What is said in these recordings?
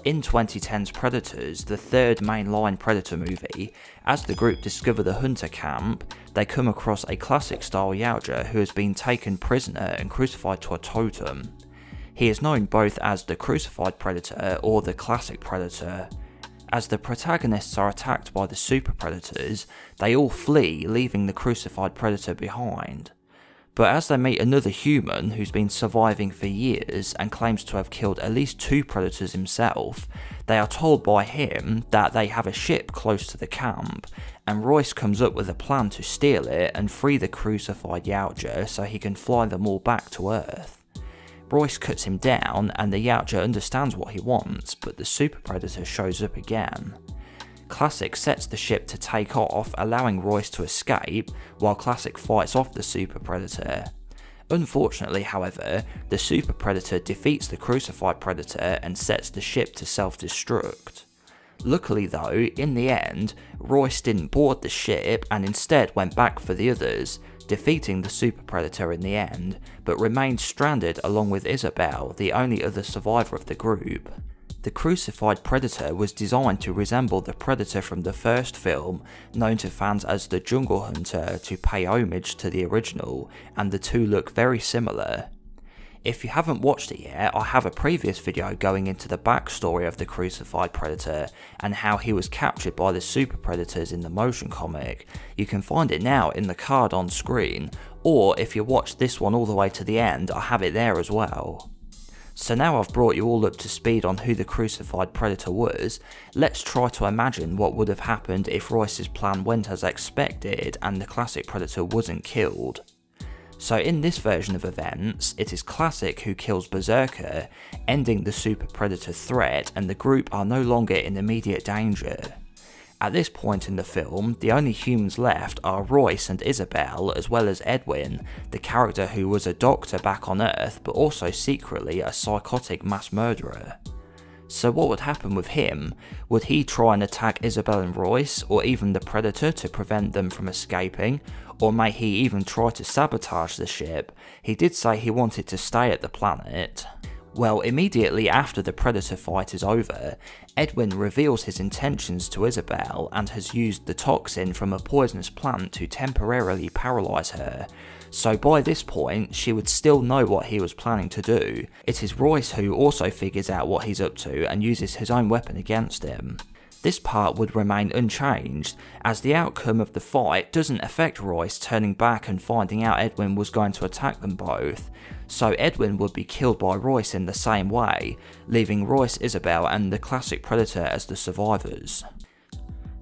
In 2010's Predators, the third mainline Predator movie, as the group discover the Hunter camp, they come across a classic style Yautja who has been taken prisoner and crucified to a totem. He is known both as the Crucified Predator or the Classic Predator. As the protagonists are attacked by the super predators, they all flee, leaving the Crucified Predator behind. But as they meet another human who's been surviving for years and claims to have killed at least 2 predators himself, they are told by him that they have a ship close to the camp, and Royce comes up with a plan to steal it and free the Crucified Yautja so he can fly them all back to Earth. Royce cuts him down and the Yautja understands what he wants, but the super predator shows up again. Classic sets the ship to take off, allowing Royce to escape, while Classic fights off the super predator. Unfortunately, however, the super predator defeats the Crucified Predator and sets the ship to self-destruct. Luckily though, in the end, Royce didn't board the ship and instead went back for the others, defeating the super predator in the end, but remained stranded along with Isabel, the only other survivor of the group. The Crucified Predator was designed to resemble the Predator from the first film, known to fans as the Jungle Hunter, to pay homage to the original, and the two look very similar. If you haven't watched it yet, I have a previous video going into the backstory of the Crucified Predator and how he was captured by the super predators in the motion comic. You can find it now in the card on screen, or if you watch this one all the way to the end, I have it there as well. So now I've brought you all up to speed on who the Crucified Predator was, let's try to imagine what would have happened if Royce's plan went as expected and the Classic Predator wasn't killed. So in this version of events, it is Classic who kills Berserker, ending the Super Predator threat, and the group are no longer in immediate danger. At this point in the film, the only humans left are Royce and Isabel, as well as Edwin, the character who was a doctor back on Earth but also secretly a psychotic mass murderer. So what would happen with him? Would he try and attack Isabel and Royce, or even the Predator to prevent them from escaping? Or may he even try to sabotage the ship? He did say he wanted to stay at the planet. Well, immediately after the Predator fight is over, Edwin reveals his intentions to Isabel and has used the toxin from a poisonous plant to temporarily paralyse her. So by this point, she would still know what he was planning to do. It is Royce who also figures out what he's up to and uses his own weapon against him. This part would remain unchanged, as the outcome of the fight doesn't affect Royce turning back and finding out Edwin was going to attack them both, so Edwin would be killed by Royce in the same way, leaving Royce, Isabel and the Classic Predator as the survivors.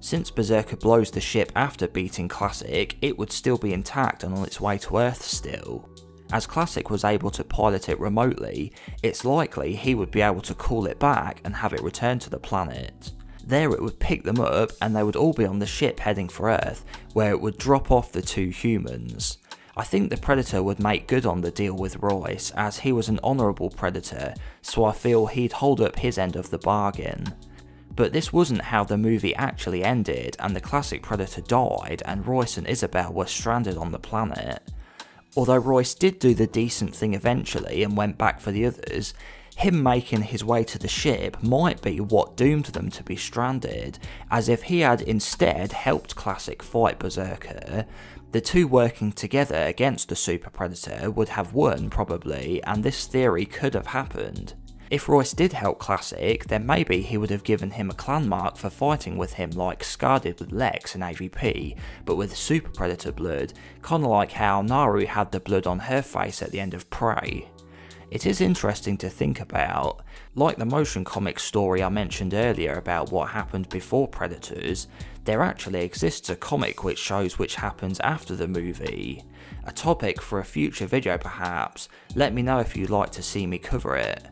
Since Berserker blows the ship after beating Classic, it would still be intact and on its way to Earth still. As Classic was able to pilot it remotely, it's likely he would be able to call it back and have it return to the planet. There it would pick them up and they would all be on the ship heading for Earth, where it would drop off the 2 humans. I think the Predator would make good on the deal with Royce, as he was an honourable Predator, so I feel he'd hold up his end of the bargain. But this wasn't how the movie actually ended, and the Classic Predator died and Royce and Isabel were stranded on the planet. Although Royce did do the decent thing eventually and went back for the others, him making his way to the ship might be what doomed them to be stranded, as if he had instead helped Classic fight Berserker, the two working together against the Super Predator would have won probably, and this theory could have happened. If Royce did help Classic, then maybe he would have given him a clan mark for fighting with him like Scar did with Lex in AVP, but with Super Predator blood, kinda like how Naru had the blood on her face at the end of Prey. It is interesting to think about. Like the motion comic story I mentioned earlier about what happened before Predators, there actually exists a comic which shows which happens after the movie. A topic for a future video perhaps, let me know if you'd like to see me cover it.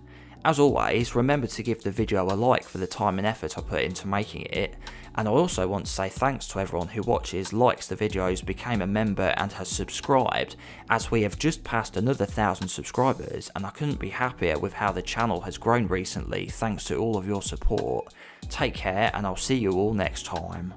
As always, remember to give the video a like for the time and effort I put into making it, and I also want to say thanks to everyone who watches, likes the videos, became a member and has subscribed, as we have just passed another 1,000 subscribers and I couldn't be happier with how the channel has grown recently thanks to all of your support. Take care and I'll see you all next time.